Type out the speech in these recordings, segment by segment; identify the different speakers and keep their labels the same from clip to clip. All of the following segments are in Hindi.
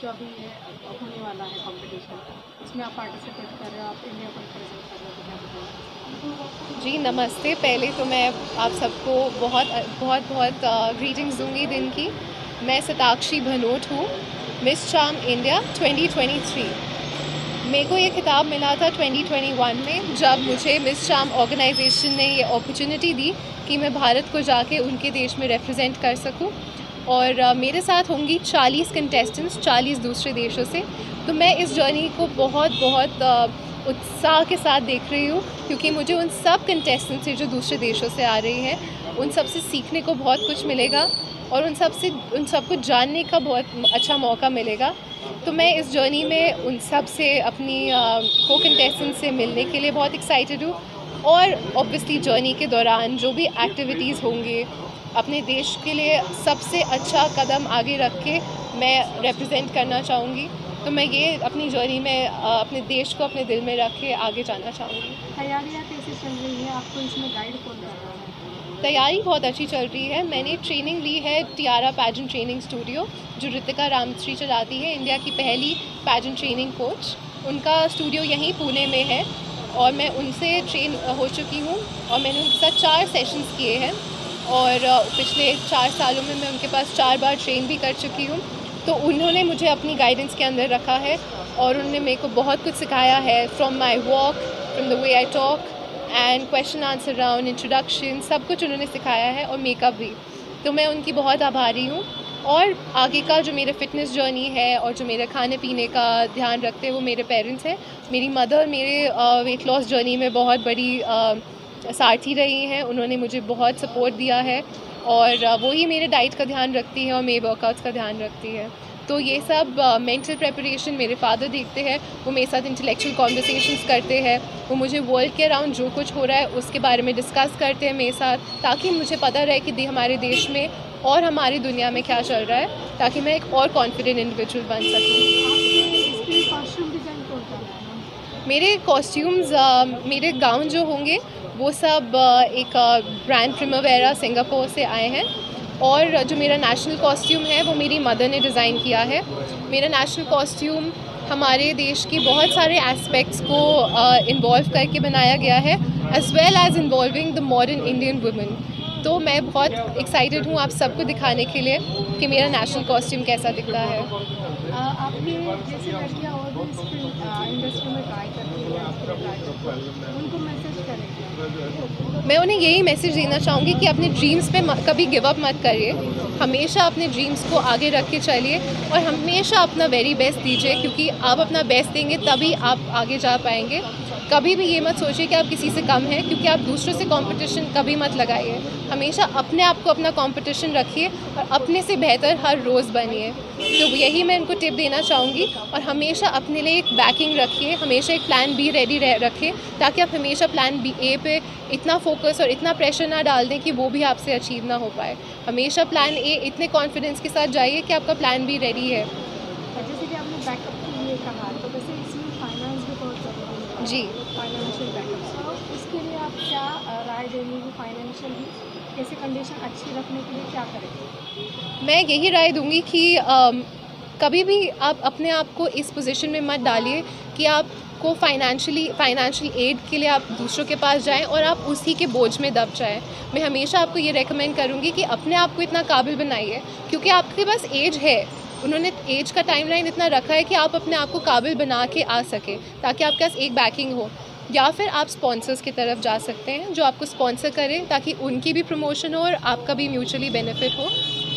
Speaker 1: जो अभी होने वाला है कंपटीशन, उसमें आप पार्टिसिपेट कर रहे हो, आप इंडिया को रिप्रेजेंट कर रहे हो, तो क्या बताएंगे?
Speaker 2: जी नमस्ते। पहले तो मैं आप सबको बहुत बहुत बहुत ग्रीटिंग्स दूंगी दिन की। मैं सताक्षी भनोट हूँ, मिस चार्म इंडिया 2023। मेरे को ये खिताब मिला था 2021 में, जब मुझे मिस चार्म ऑर्गेनाइजेशन ने ये अपॉर्चुनिटी दी कि मैं भारत को जाके उनके देश में रिप्रेजेंट कर सकूं। और मेरे साथ होंगी 40 कंटेस्टेंट्स 40 दूसरे देशों से। तो मैं इस जर्नी को बहुत बहुत उत्साह के साथ देख रही हूँ, क्योंकि मुझे उन सब कंटेस्टेंट से जो दूसरे देशों से आ रही हैं उन सब से सीखने को बहुत कुछ मिलेगा और उन सबको जानने का बहुत अच्छा मौका मिलेगा। तो मैं इस जर्नी में उन सब से अपनी को कंटेस्टेंट से मिलने के लिए बहुत एक्साइटेड हूँ। और ऑब्वियसली जर्नी के दौरान जो भी एक्टिविटीज़ होंगे, अपने देश के लिए सबसे अच्छा कदम आगे रख के मैं रिप्रेजेंट करना चाहूँगी। तो मैं ये अपनी जर्नी में अपने देश को अपने दिल में रख के आगे जाना चाहूँगी।
Speaker 1: तैयारियाँ कैसे चल रही है, आपको इसमें गाइड कौन कर रहा है?
Speaker 2: तैयारी बहुत अच्छी चल रही है। मैंने ट्रेनिंग ली है टियारा पैजेंट ट्रेनिंग स्टूडियो, जो ऋतिका रामश्री चलाती है, इंडिया की पहली पैजेंट ट्रेनिंग कोच। उनका स्टूडियो यहीं पुणे में है और मैं उनसे ट्रेन हो चुकी हूँ और मैंने उनके साथ 4 सेशंस किए हैं और पिछले 4 सालों में मैं उनके पास 4 बार ट्रेन भी कर चुकी हूँ। तो उन्होंने मुझे अपनी गाइडेंस के अंदर रखा है और उन्होंने मेरे को बहुत कुछ सिखाया है, from my walk, from the way I talk and question answer round, introduction, सब कुछ उन्होंने सिखाया है और मेकअप भी। तो मैं उनकी बहुत आभारी हूँ। और आगे का जो मेरे फिटनेस जर्नी है और जो मेरे खाने पीने का ध्यान रखते हैं वो मेरे पेरेंट्स हैं। मेरी मदर मेरे वेट लॉस जर्नी में बहुत बड़ी सारथी रही हैं। उन्होंने मुझे बहुत सपोर्ट दिया है और वो ही मेरे डाइट का ध्यान रखती है और मेरे वर्कआउट्स का ध्यान रखती है। तो ये सब मेंटल प्रेपरेशन मेरे फादर देखते हैं, वो मेरे साथ इंटेलेक्चुअल कॉन्वर्सेशंस करते हैं, वो मुझे वर्ल्ड के अराउंड जो कुछ हो रहा है उसके बारे में डिस्कस करते हैं मेरे साथ, ताकि मुझे पता रहे कि हमारे देश में और हमारी दुनिया में क्या चल रहा है, ताकि मैं एक और कॉन्फिडेंट इंडिविजुअल बन
Speaker 1: सकूँ।
Speaker 2: मेरे कॉस्ट्यूम्स, मेरे गाउन जो होंगे वो सब एक ब्रांड प्रिमावेरा सिंगापुर से आए हैं और जो मेरा नेशनल कॉस्ट्यूम है वो मेरी मदर ने डिज़ाइन किया है। मेरा नेशनल कॉस्ट्यूम हमारे देश की बहुत सारे एस्पेक्ट्स को इन्वॉल्व करके बनाया गया है, as well as involving the modern Indian women. तो मैं बहुत एक्साइटेड हूँ आप सबको दिखाने के लिए कि मेरा नेशनल कॉस्ट्यूम कैसा दिखता है।
Speaker 1: आपने जैसे लड़कियाँ और भी इंडस्ट्री में ट्राई करती हैं, उनको मैसेज करेंगे?
Speaker 2: मैं उन्हें यही मैसेज देना चाहूँगी कि अपने ड्रीम्स पे कभी गिव अप मत करिए, हमेशा अपने ड्रीम्स को आगे रख के चलिए और हमेशा अपना वेरी बेस्ट दीजिए, क्योंकि आप अपना बेस्ट देंगे तभी आप आगे जा पाएंगे। कभी भी ये मत सोचिए कि आप किसी से कम हैं, क्योंकि आप दूसरों से कंपटीशन कभी मत लगाइए। हमेशा अपने आप को अपना कंपटीशन रखिए और अपने से बेहतर हर रोज़ बनिए। तो यही मैं इनको टिप देना चाहूँगी। और हमेशा अपने लिए एक बैकिंग रखिए, हमेशा एक प्लान बी रेडी रखें, ताकि आप हमेशा प्लान बी ए पे इतना फोकस और इतना प्रेशर ना डाल दें कि वो भी आपसे अचीव ना हो पाए। हमेशा प्लान ए इतने कॉन्फिडेंस के साथ जाइए कि आपका प्लान बी रेडी है।
Speaker 1: जैसे कि आपने बैकअप के लिए कहा, तो वैसे इसमें फाइनेंस भी बहुत ज़रूरी है।
Speaker 2: जी,
Speaker 1: फाइनेंशियल बैकअप, तो इसके लिए आप क्या राय देंगे कि फाइनेंशियली कैसे कंडीशन अच्छी रखने के लिए क्या करेंगे?
Speaker 2: मैं यही राय दूंगी कि कभी भी आप अपने आप को इस पोजीशन में मत डालिए कि आपको फाइनेंशियल एड के लिए आप दूसरों के पास जाएं और आप उसी के बोझ में दब जाएं। मैं हमेशा आपको ये रेकमेंड करूंगी कि अपने आप को इतना काबिल बनाइए, क्योंकि आपके पास एज है। उन्होंने एज का टाइमलाइन इतना रखा है कि आप अपने आप को काबिल बना के आ सकें, ताकि आपके पास एक बैकिंग हो। या फिर आप स्पॉन्सर्स की तरफ जा सकते हैं जो आपको स्पॉन्सर करें, ताकि उनकी भी प्रमोशन हो और आपका भी म्यूचुअली बेनिफिट हो।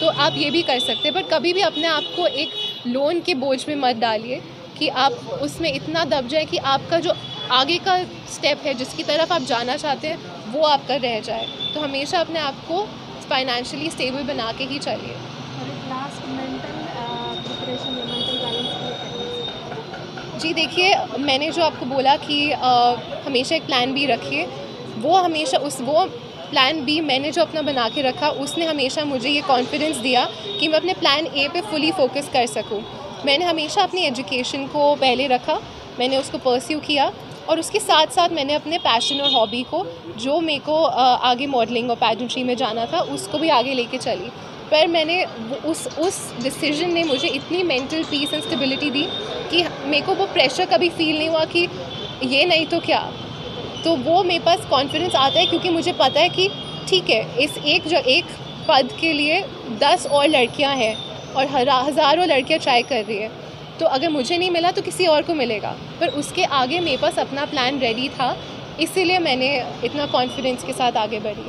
Speaker 2: तो आप ये भी कर सकते हैं, पर कभी भी अपने आप को एक लोन के बोझ में मत डालिए कि आप उसमें इतना दब जाए कि आपका जो आगे का स्टेप है, जिसकी तरफ आप जाना चाहते हैं, वो आपका रह जाए। तो हमेशा अपने आप को फाइनेंशियली स्टेबल बना के ही चलिए।
Speaker 1: और एक लास्ट मेंटल प्रिपरेशन या मेंटल बैलेंस के लिए करना।
Speaker 2: जी देखिए, मैंने जो आपको बोला कि हमेशा एक प्लान बी रखिए, वो हमेशा वो प्लान बी मैंने जो अपना बना के रखा, उसने हमेशा मुझे ये कॉन्फिडेंस दिया कि मैं अपने प्लान ए पे फुली फोकस कर सकूं। मैंने हमेशा अपनी एजुकेशन को पहले रखा, मैंने उसको परस्यू किया और उसके साथ साथ मैंने अपने पैशन और हॉबी को, जो मेरे को आगे मॉडलिंग और पैजेंट्री में जाना था, उसको भी आगे लेके चली। पर मैंने उस डिसीजन ने मुझे इतनी मेंटल पीस एंड स्टेबिलिटी दी कि मेरे को वो प्रेशर कभी फील नहीं हुआ कि ये नहीं तो क्या। तो वो मेरे पास कॉन्फिडेंस आता है क्योंकि मुझे पता है कि ठीक है, इस एक पद के लिए 10 और लड़कियां हैं और हज़ारों लड़कियां ट्राई कर रही है। तो अगर मुझे नहीं मिला तो किसी और को मिलेगा, पर उसके आगे मेरे पास अपना प्लान रेडी था, इसीलिए मैंने इतना कॉन्फिडेंस के साथ आगे बढ़ी।